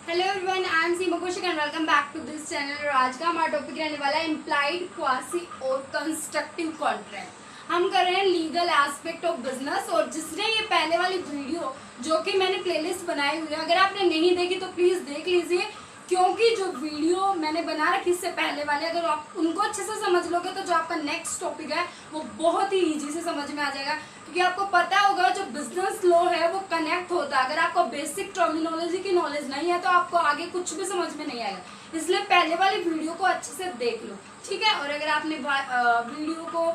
Hello everyone, I am Seema Kaushik and welcome back to this channel. और आज का हमारा टॉपिक रहने वाला है इम्प्लाइड, क्वासी और कंस्ट्रक्टिव कॉन्ट्रैक्ट। हम कर रहे हैं लीगल एस्पेक्ट ऑफ बिजनेस। और जिसने ये पहले वाली वीडियो जो कि मैंने प्लेलिस्ट बनाई हुई है, अगर आपने नहीं देखी तो प्लीज़ देख लीजिए, क्योंकि जो वीडियो मैंने बना रखी इससे पहले वाले, अगर आप उनको अच्छे से समझ लोगे तो जो आपका नेक्स्ट टॉपिक है वो बहुत ही ईजी से समझ में आ जाएगा। क्योंकि आपको पता होगा जो बिजनेस लॉ है वो कनेक्ट होता है। अगर आपको बेसिक टर्मिनोलॉजी की नॉलेज नहीं है तो आपको आगे कुछ भी समझ में नहीं आएगा। इसलिए पहले वाली वीडियो को अच्छे से देख लो, ठीक है। और अगर आपने वीडियो को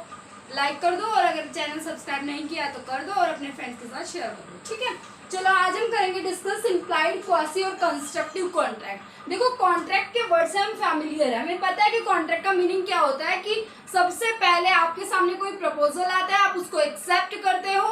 लाइक कर दो, और अगर चैनल सब्सक्राइब नहीं किया तो कर दो, और अपने फ्रेंड्स के साथ शेयर कर दो, ठीक है। चलो आज हम करेंगे डिस्कस इम्प्लाइड, क्वासी और कंस्ट्रक्टिव कॉन्ट्रैक्ट। देखो, कॉन्ट्रैक्ट के वर्ड से हम फैमिलियर है, हमें पता है कि कॉन्ट्रैक्ट का मीनिंग क्या होता है। कि सबसे पहले आपके सामने कोई प्रपोजल आता है, आप उसको एक्सेप्ट करते हो,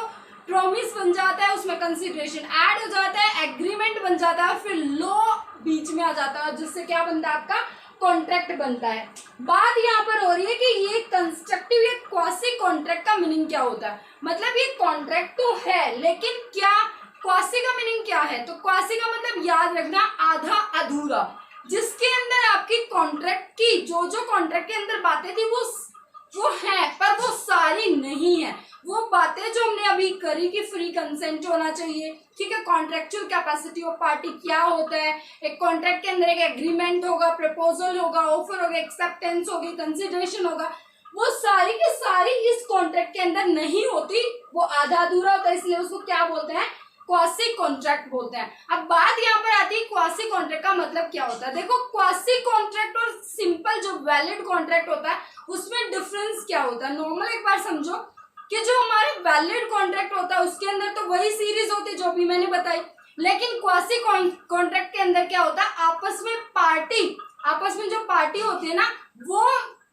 प्रॉमिस बन जाता है, उसमें कंसिडरेशन ऐड हो जाता है, एग्रीमेंट बन जाता है, फिर लॉ बीच में आ जाता है, जिससे क्या बनता है, आपका कॉन्ट्रैक्ट बनता है। बात यहाँ पर हो रही है कि ये कंस्ट्रक्टिव या क्वासी कॉन्ट्रैक्ट का मीनिंग क्या होता है। मतलब ये कॉन्ट्रैक्ट तो है, लेकिन क्या क्वासी का मीनिंग क्या है? तो क्वासी का मतलब याद रखना, आधा अधूरा, जिसके अंदर आपकी कॉन्ट्रैक्ट की जो कॉन्ट्रैक्ट के अंदर बातें थी वो है, पर वो सारी नहीं है। वो बातें जो हमने अभी करी कि फ्री कंसेंट होना चाहिए, ठीक है, कॉन्ट्रेक्चुअल कैपेसिटी ऑफ पार्टी क्या होता है, एक कॉन्ट्रैक्ट के अंदर एक एग्रीमेंट होगा, प्रपोजल होगा, ऑफर होगा, एक्सेप्टेंस होगी, कंसिडरेशन होगा, वो सारी की सारी इस कॉन्ट्रैक्ट के अंदर नहीं होती, वो आधा अधूरा होता है। इसलिए उसको क्या बोलते हैं? क्वासी कॉन्ट्रैक्ट बोलते हैं। अब बात यहाँ पर आती है क्वासी कॉन्ट्रैक्ट का मतलब क्या होता है। देखो, क्वासी कॉन्ट्रैक्ट और सिंपल जो वैलिड कॉन्ट्रैक्ट होता है उसमें डिफरेंस क्या होता है। नॉर्मल एक बार समझो कि जो हमारे वैलिड कॉन्ट्रैक्ट होता है उसके अंदर तो वही सीरीज होती है जो भी मैंने बताई, लेकिन क्वासी कॉन्ट्रैक्ट के अंदर क्या होता है, आपस में जो पार्टी होती है ना, वो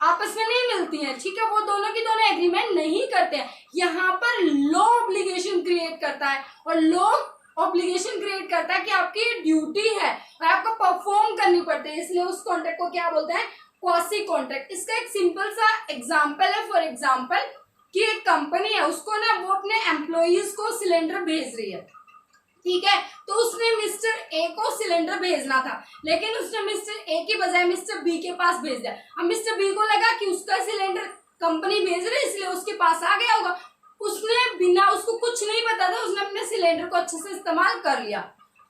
आपस में नहीं मिलती है, ठीक है, वो दोनों की दोनों एग्रीमेंट नहीं करते हैं। यहाँ पर लॉ ऑब्लिगेशन क्रिएट करता है, और लॉ ऑब्लिगेशन क्रिएट करता है कि आपकी ड्यूटी है और आपको परफॉर्म करनी पड़ती है। इसलिए उस कॉन्ट्रैक्ट को क्या बोलते हैं? Quasi contract. इसका एक सिंपल सा एग्जाम्पल है। फॉर एग्जाम्पल कि एक कंपनी है, उसको ना वो अपने एम्प्लॉइज को सिलेंडर भेज रही है, ठीक है, तो उसने मिस्टर ए को सिलेंडर भेजना था, लेकिन उसने मिस्टर ए की बजाय मिस्टर बी के पास भेज दिया। अब मिस्टर बी को लगा कि उसका सिलेंडर कंपनी भेज रही है, इसलिए उसके पास आ गया होगा। उसने बिना, उसको कुछ नहीं पता था, उसने अपने सिलेंडर को अच्छे से इस्तेमाल कर लिया।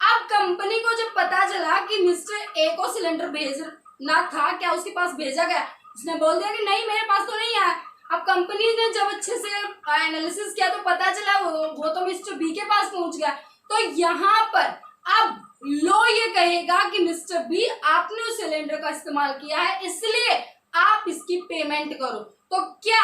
अब कंपनी को जब पता चला कि मिस्टर ए को सिलेंडर भेजना था, क्या उसके पास भेजा गया, उसने बोल दिया कि नहीं, मेरे पास तो नहीं आया। अब कंपनी ने जब अच्छे से एनालिसिस किया तो पता चला वो तो मिस्टर बी के पास पहुंच गया। तो यहाँ पर अब लॉ ये कहेगा कि मिस्टर बी, आपने उस सिलेंडर का इस्तेमाल किया है, इसलिए आप इसकी पेमेंट करो। तो क्या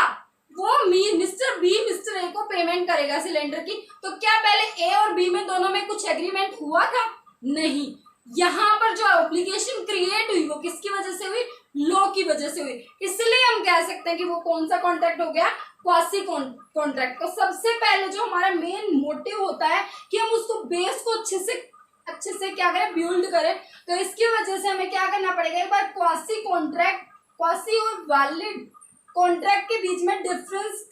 वो मिस्टर बी मिस्टर ए को पेमेंट करेगा सिलेंडर की? तो क्या पहले ए और बी में दोनों में कुछ एग्रीमेंट हुआ था? नहीं। यहाँ पर जो ऑब्लिगेशन क्रिएट हुई वो किसकी वजह से हुई? लॉ की वजह से हुई। इसलिए हम कह सकते हैं कि वो कौन सा कॉन्ट्रैक्ट हो गया? Quasi contract. तो सबसे पहले जो हमारा मेन मोटिव होता है कि हम उसको बेस को अच्छे से क्या करें, बिल्ड करें। तो इसकी वजह से हमें क्या करना पड़ेगा, एक बार क्वासी कॉन्ट्रैक्ट, क्वासी और वैलिड कॉन्ट्रैक्ट के बीच में डिफरेंस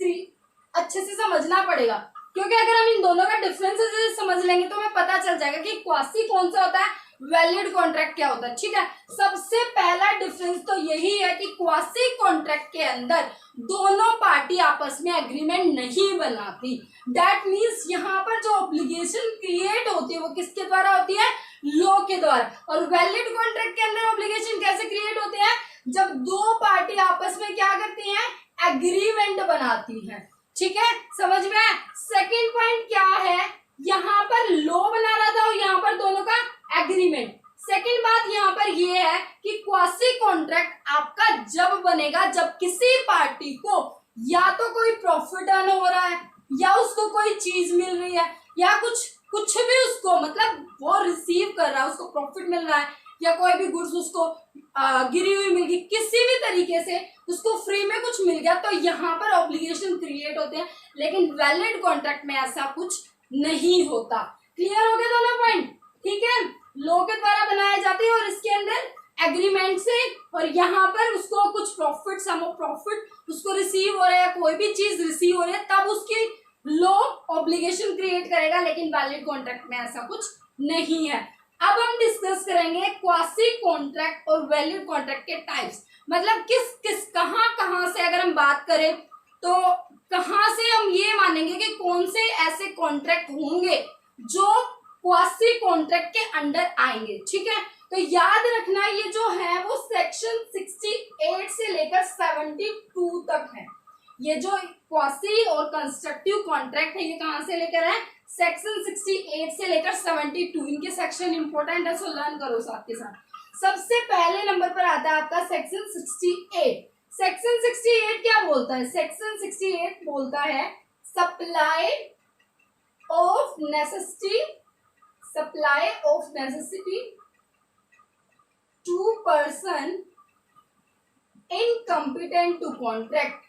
अच्छे से समझना पड़ेगा। क्योंकि अगर हम इन दोनों का डिफरेंस समझ लेंगे तो हमें पता चल जाएगा कि क्वासी कौन सा होता है, वैलिड कॉन्ट्रैक्ट क्या होता है, ठीक है। सबसे पहला डिफरेंस तो यही है कि क्वासी कॉन्ट्रैक्ट के अंदर दोनों पार्टी आपस में एग्रीमेंट नहीं बनाती। दैट मीन्स यहाँ पर जो ऑब्लिगेशन क्रिएट होती है वो किसके द्वारा होती है? लॉ के द्वारा। और वैलिड कॉन्ट्रैक्ट के अंदर ऑब्लिगेशन कैसे क्रिएट होते हैं? जब दो पार्टी आपस में क्या करती हैं? एग्रीमेंट बनाती है, ठीक है, समझ में? सेकेंड पॉइंट क्या है, यहाँ पर लॉ बना रहा था और यहाँ पर दोनों का एग्रीमेंट। सेकेंड बात यहाँ पर ये है कि क्वासी कॉन्ट्रैक्ट आपका जब बनेगा जब किसी पार्टी को या तो कोई प्रॉफिट अर्न हो रहा है, या उसको कोई चीज मिल रही है, या कुछ भी उसको, मतलब वो रिसीव कर रहा है, उसको प्रॉफिट मिल रहा है, या कोई भी गुड्स उसको गिरी हुई मिल गई, किसी भी तरीके से उसको फ्री में कुछ मिल गया, तो यहाँ पर ऑब्लिगेशन क्रिएट होते हैं। लेकिन वैलिड कॉन्ट्रैक्ट में ऐसा कुछ नहीं होता। क्लियर हो गया दोनों पॉइंट? ठीक है, लॉ के द्वारा बनाए जाते हैं और इसके अंदर एग्रीमेंट से, और यहाँ पर उसको कुछ प्रॉफिट, सम ऑफ प्रॉफिट उसको रिसीव हो रहा है, कोई भी चीज रिसीव हो रही है, तब उसकी लॉ ऑब्लिगेशन क्रिएट करेगा। लेकिन वैलिड कॉन्ट्रैक्ट में ऐसा कुछ नहीं है। अब हम डिस्कस करेंगे क्वासी कॉन्ट्रैक्ट और वैलिड कॉन्ट्रैक्ट के टाइप्स। मतलब किस किस कहाँ से अगर हम बात करें तो कहाँ से हम ये मानेंगे कि कौन से ऐसे कॉन्ट्रैक्ट होंगे जो क्वासी कॉन्ट्रैक्ट के अंडर आएंगे। ठीक है, तो याद रखना ये जो है वो सेक्शन 68 से लेकर 72 तक है। ये जो क्वासी और कंस्ट्रक्टिव कॉन्ट्रैक्ट है ये कहाँ से लेकर है, सेक्शन 68 से लेकर 72। इनके सेक्शन इंपॉर्टेंट है, सो लर्न करो साथ के साथ। सबसे पहले नंबर पर आता है आपका सेक्शन 68। सेक्शन 68 क्या बोलता है, सेक्शन 68 बोलता है supply of necessity, supply of necessity to person incompetent to contract,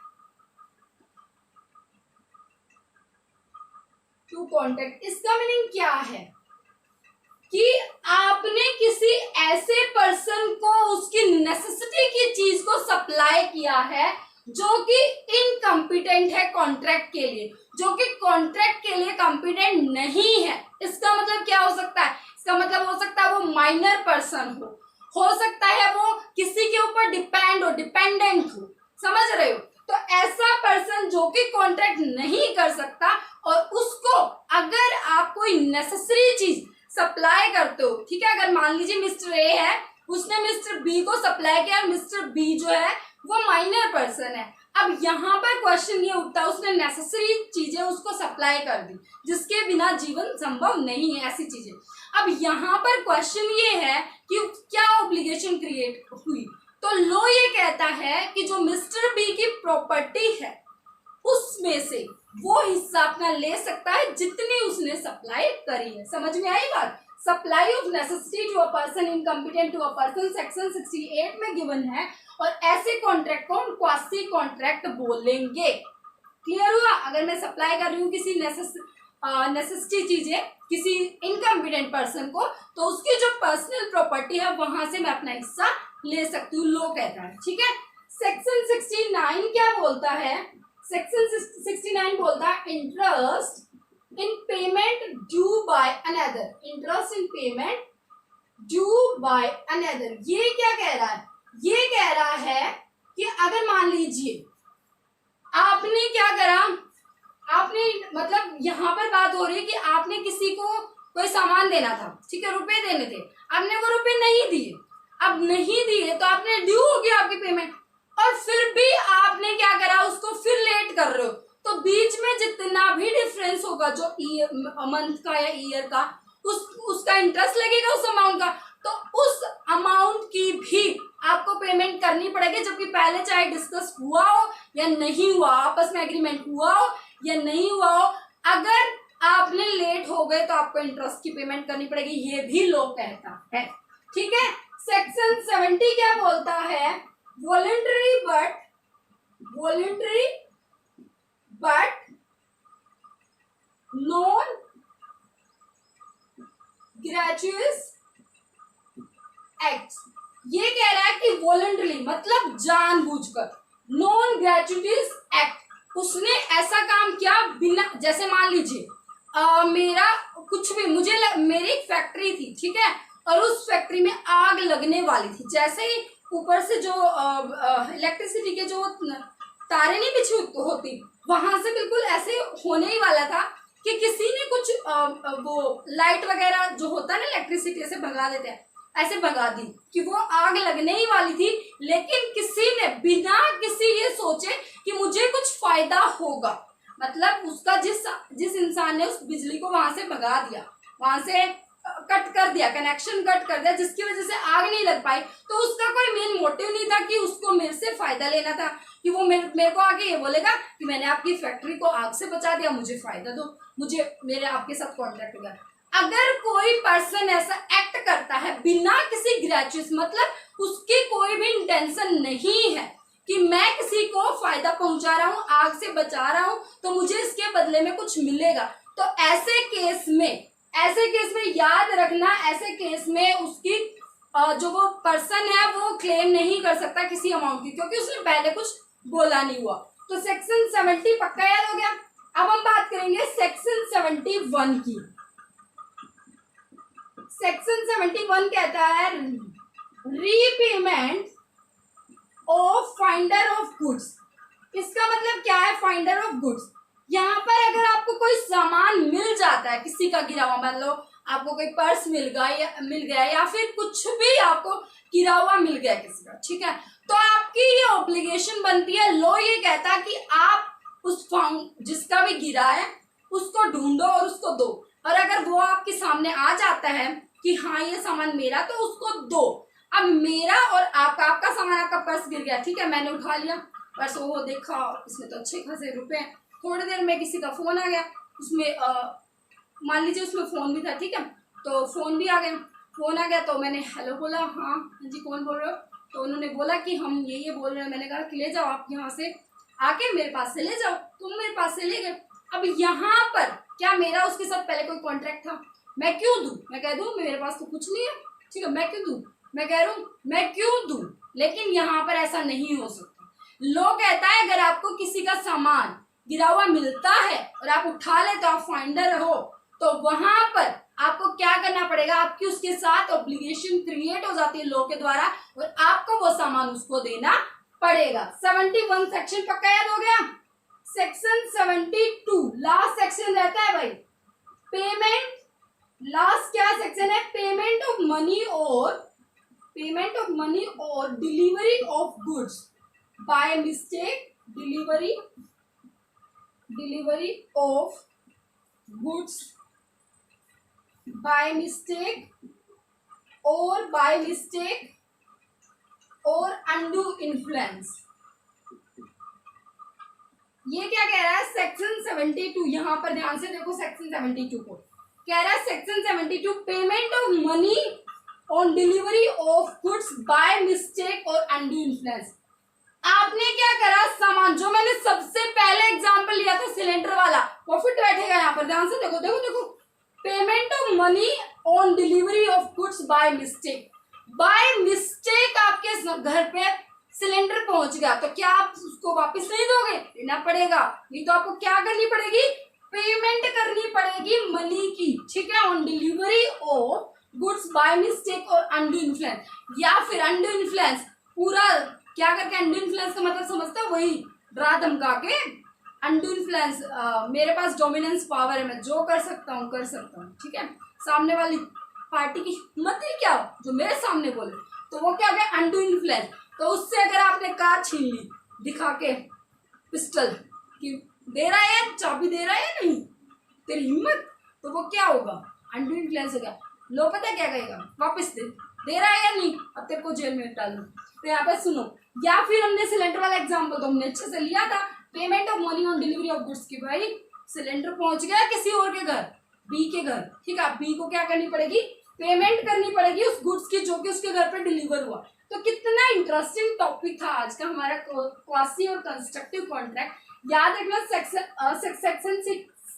to contract. इसका मीनिंग क्या है कि आपने किसी ऐसे पर्सन को उसकी नेसेसिटी की चीज को सप्लाई किया है जो कि इनकम्पिटेंट है कॉन्ट्रैक्ट के लिए, जो कि कॉन्ट्रैक्ट के लिए कॉम्पिटेंट नहीं है। इसका मतलब क्या हो सकता है, इसका मतलब हो सकता है वो माइनर पर्सन हो सकता है वो किसी के ऊपर डिपेंड हो, डिपेंडेंट हो, समझ रहे हो। तो ऐसा पर्सन जो कि कॉन्ट्रैक्ट नहीं कर सकता और उसको अगर आप कोई नेसेसरी चीज सप्लाई करते हो, ठीक है, अगर मान लीजिए मिस्टर ए है, उसने मिस्टर बी को सप्लाई किया, मिस्टर बी जो है वो माइनर पर्सन है। अब यहाँ पर क्वेश्चन ये उठता है उसने नेसेसरी चीजें उसको सप्लाई कर दी जिसके बिना जीवन संभव नहीं है, ऐसी चीजें। अब यहाँ पर क्वेश्चन ये है कि क्या ऑब्लिगेशन क्रिएट हुई, तो लॉ ये कहता है कि जो मिस्टर बी की प्रॉपर्टी है उसमें से वो हिस्सा अपना ले सकता है जितनी उसने सप्लाई करी है। समझ में आई बात। Supply of necessity to a person incompetent to a person section 68 में गिवन है और ऐसे कॉन्ट्रैक्ट को हम क्वासी कॉन्ट्रैक्ट बोलेंगे। क्लियर हुआ। अगर मैं सप्लाई कर रही हूँ किसी नेसेसिटी चीजें किसी इनकम्पिटेंट पर्सन को, तो उसकी जो पर्सनल प्रॉपर्टी है वहां से मैं अपना हिस्सा ले सकती हूँ, लो कहता है। ठीक है, सेक्शन 69 क्या बोलता है, सेक्शन 69 बोलता है interest in payment due by another, interest in payment due by another. ये क्या कह रहा है, ये कह रहा है कि अगर मान लीजिए आपने क्या करा, आपने मतलब यहाँ पर बात हो रही है कि आपने किसी को कोई सामान देना था, ठीक है, रुपए देने थे, आपने वो रुपए नहीं दिए। अब नहीं दिए तो आपने ड्यू हो गया आपकी पेमेंट, और फिर भी आपने क्या करा, उसको फिर लेट कर रहे हो, तो बीच में जितना भी डिफरेंस होगा जो मंथ का या ईयर का, उसका इंटरेस्ट लगेगा उस अमाउंट का, तो उस अमाउंट की भी आपको पेमेंट करनी पड़ेगी, जबकि पहले चाहे डिस्कस हुआ हो या नहीं हुआ, आपस में एग्रीमेंट हुआ हो या नहीं हुआ हो, अगर आपने लेट हो गए तो आपको इंटरेस्ट की पेमेंट करनी पड़ेगी, ये भी लॉ कहता है। ठीक है, सेक्शन 70 क्या बोलता है, voluntary but non gratuitous act. ये कह रहा है कि वॉलंटरी मतलब जानबूझकर, नॉन ग्रेचुअस एक्ट, उसने ऐसा काम किया बिना, जैसे मान लीजिए मेरा कुछ भी, मेरी एक फैक्ट्री थी, ठीक है, और उस फैक्ट्री में आग लगने वाली थी, जैसे ही ऊपर से जो इलेक्ट्रिसिटी के जो तारे नहीं बिछी होती, वहां से बिल्कुल ऐसे होने ही वाला था कि किसी ने कुछ वो लाइट वगैरह जो होता है ना इलेक्ट्रिसिटी से भगा देते हैं, ऐसे भगा दी कि वो आग लगने ही वाली थी, लेकिन किसी ने बिना किसी ये सोचे कि मुझे कुछ फायदा होगा, मतलब उसका जिस इंसान ने उस बिजली को वहां से भगा दिया, वहां से कट कर दिया, कनेक्शन कट कर दिया, जिसकी वजह से आग नहीं लग पाई, तो उसका कोई मेन मोटिव नहीं था कि उसको मेरे से फायदा लेना था, कि वो मेरे को आके ये बोलेगा कि मैंने आपकी फैक्ट्री को आग से बचा दिया, मुझे फायदा दो, मुझे मेरे आपके साथ कॉन्ट्रैक्ट होगा। अगर कोई पर्सन ऐसा एक्ट करता है बिना किसी ग्रेचुअस, मतलब उसकी कोई भी इंटेंशन नहीं है कि मैं किसी को फायदा पहुंचा रहा हूं, आग से बचा रहा हूं, तो मुझे इसके बदले में कुछ मिलेगा, तो ऐसे केस में याद रखना, ऐसे केस में उसकी जो वो पर्सन है वो क्लेम नहीं कर सकता किसी अमाउंट की, क्योंकि उसने पहले कुछ बोला नहीं हुआ। तो सेक्शन 70 पक्का याद हो गया। अब हम बात करेंगे सेक्शन 71 की। सेक्शन 71 कहता है repayment of finder of goods. इसका मतलब क्या है फाइंडर ऑफ गुड्स? यहाँ पर अगर आपको कोई सामान मिल जाता है किसी का गिरा हुआ, मान लो आपको कोई पर्स मिल गया या फिर कुछ भी आपको गिरा हुआ मिल गया किसी का, ठीक है, तो आपकी ये ऑब्लिगेशन बनती है, लॉ ये कहता है कि आप उस जिसका भी गिरा है उसको ढूंढो और उसको दो। और अगर वो आपके सामने आ जाता है कि हाँ ये सामान मेरा, तो उसको दो। अब मेरा और आपका सामान, आपका पर्स गिर गया, ठीक है, मैंने उठा लिया पर्स, वो देखा इसमें तो अच्छे खासे रुपए हैं। थोड़ी देर में किसी का फोन आ गया, उसमें मान लीजिए उसमें फोन भी था, ठीक है, तो फोन आ गया तो मैंने हेलो बोला, हाँ जी कौन बोल रहे हो? तो उन्होंने बोला कि हम ये बोल रहे हैं। मैंने कहा कि ले जाओ आप यहाँ से आके मेरे पास से ले जाओ। तुम मेरे पास से ले गए। अब यहाँ पर क्या मेरा उसके साथ पहले कोई कॉन्ट्रैक्ट था? मैं क्यों दूं? मैं कह दूं मेरे पास तो कुछ नहीं है, ठीक है, मैं क्यों दूं? मैं कह रहा हूँ मैं क्यों दूं, लेकिन यहाँ पर ऐसा नहीं हो सकता। लॉ कहता है अगर आपको किसी का सामान गिरा हुआ मिलता है और आप उठा ले तो आप फाइंडर हो, तो वहां पर आपको क्या करना पड़ेगा, आपकी उसके साथ ऑब्लिगेशन क्रिएट हो जाती है लॉ के द्वारा और आपको वो सामान उसको देना पड़ेगा। 71 सेक्शन पक्का याद हो गया। सेक्शन 72 लास्ट सेक्शन रहता है भाई, पेमेंट। लास्ट क्या सेक्शन है? पेमेंट ऑफ मनी और delivery of goods by mistake, delivery of goods by mistake और अनडू इन्फ्लुएंस। ये क्या कह रहा है? सेक्शन 72, यहां पर ध्यान से देखो सेक्शन 72 को कह रहा है। Section 72 payment of money on delivery of goods by mistake और अनडू इन्फ्लुएंस। आपने क्या करा, सामान जो मैंने सबसे पहले एग्जांपल लिया था सिलेंडर वाला, वो फिट बैठेगा यहाँ पर, ध्यान से देखो देखो देखो। Payment of money on delivery of goods by mistake आपके घर पे सिलेंडर पहुंच गया, तो क्या आप उसको वापस नहीं दोगे? देना पड़ेगा। नहीं तो आपको क्या करनी पड़ेगी? पेमेंट करनी पड़ेगी मनी की, ठीक है, on delivery of goods by mistake और अनडू इन्फ्लुएंस। या फिर अनडू इन्फ्लुएंस पूरा क्या करके, अनडू इन्फ्लुएंस का मतलब समझते हो? वही डरा धमका के अनडू इन्फ्लुएंस, मेरे पास डोमिनेंस पावर है, मैं जो कर सकता हूँ, ठीक है, सामने वाली पार्टी की हिम्मत ही क्या हो जो मेरे सामने बोले, तो वो क्या गया? Undo influence. तो उससे अगर आपने कार छीन ली दिखा के पिस्टल कि दे रहा है, चाबी दे रहा है या नहीं, तेरी हिम्मत, तो वो क्या होगा? अनडू इन्फ्लुएंस हो गया। लो पता क्या कहेगा? वापस दे रहा है या नहीं, अब तेरे को जेल में डाल दो। तो यहाँ पे सुनो, या फिर हमने सिलेंडर वाला एग्जाम्पल तो हमने अच्छे से लिया था, payment of money on delivery of goods की, भाई सिलेंडर पहुंच गया किसी और के घर, बी के घर, ठीक है, बी को क्या करनी पड़ेगी? पेमेंट करनी पड़ेगी उस गुड्स की जो कि उसके घर पे डिलीवर हुआ। तो कितना इंटरेस्टिंग टॉपिक था आज का हमारा क्वासी और कंस्ट्रक्टिव कॉन्ट्रैक्ट। याद रखना सेक्शन 6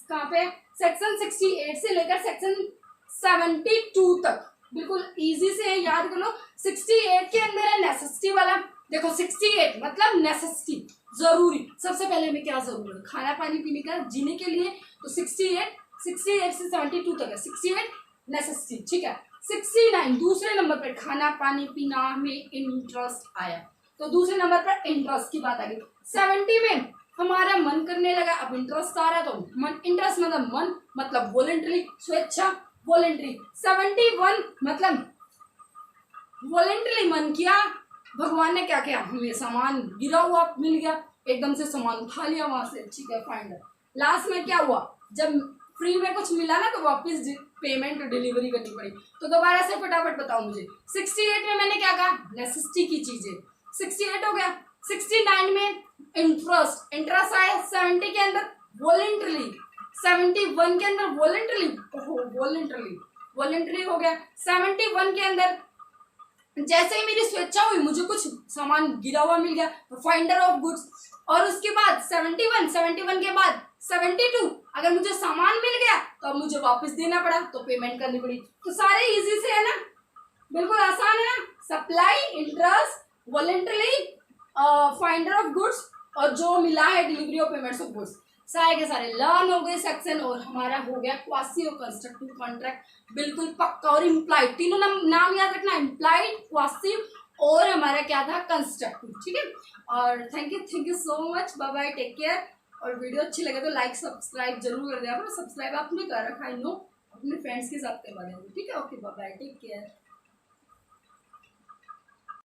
कहाँ पे? सेक्शन 68 से लेकर सेक्शन 72 तक, बिल्कुल इजी से है, याद कर लो। 68 के अंदर है नेसेसिटी वाला, देखो 68 मतलब नेसेसिटी, जरूरी। सबसे पहले में क्या जरूरी है? खाना पानी पीने का, जीने के लिए। तो 68 से 72 तक है 68 नेसेसिटी, ठीक है। 69 दूसरे नंबर पर खाना पानी पीना में इंटरेस्ट आया, तो दूसरे नंबर पर इंटरेस्ट की बात आ गई। 70 में हमारा मन करने लगा, अब इंटरेस्ट आ रहा, तो मन, इंटरेस्ट मतलब मन, मतलब वॉलेंटरी, स्वेच्छा, वॉलेंटरी। 71 मतलब वॉलेंटरी मन किया, भगवान ने क्या किया, हमें सामान गिरा हुआ मिल गया, एकदम से सामान उठा लिया वहां से, ठीक है, फाइंडर। लास्ट में क्या हुआ, जब फ्री में कुछ मिला ना तो वापस पेमेंट और डिलीवरी करनी पड़ी। तो दोबारा से फटाफट बताओ मुझे, 68 में मैंने क्या कहा? नेसेसिटी की चीजें, 68 हो गया। 69 में इंटरेस्ट आया, 70 के अंदर वॉलेंटरी, 71 के अंदर वॉलेंटरी हो गया। 71 के अंदर जैसे ही मेरी स्वेच्छा हुई, मुझे कुछ सामान गिरा हुआ मिल गया, फाइंडर ऑफ गुड्स। और उसके बाद 71 के बाद 72, अगर मुझे सामान मिल गया तो अब मुझे वापस देना पड़ा, तो पेमेंट करनी पड़ी। तो सारे इजी से है ना, बिल्कुल आसान है ना। Supply, interest, voluntary, finder of goods और जो मिला है delivery of payments of goods. सारे के सारे लर्न हो गए सेक्शन और हमारा हो गया क्वासी और कंस्ट्रक्टिव कॉन्ट्रैक्ट बिल्कुल पक्का और इम्प्लाइड, तीनों नाम याद रखना, इम्प्लाइड, क्वासी और हमारा क्या था कंस्ट्रक्टिव। ठीक है, और thank you so much, bye bye, take care. और वीडियो अच्छी लगे तो लाइक सब्सक्राइब जरूर कर दिया, सब्सक्राइब आपने कर रखा है नो, अपने फ्रेंड्स के साथ करवा देंगे। ठीक है, okay bye bye, take care.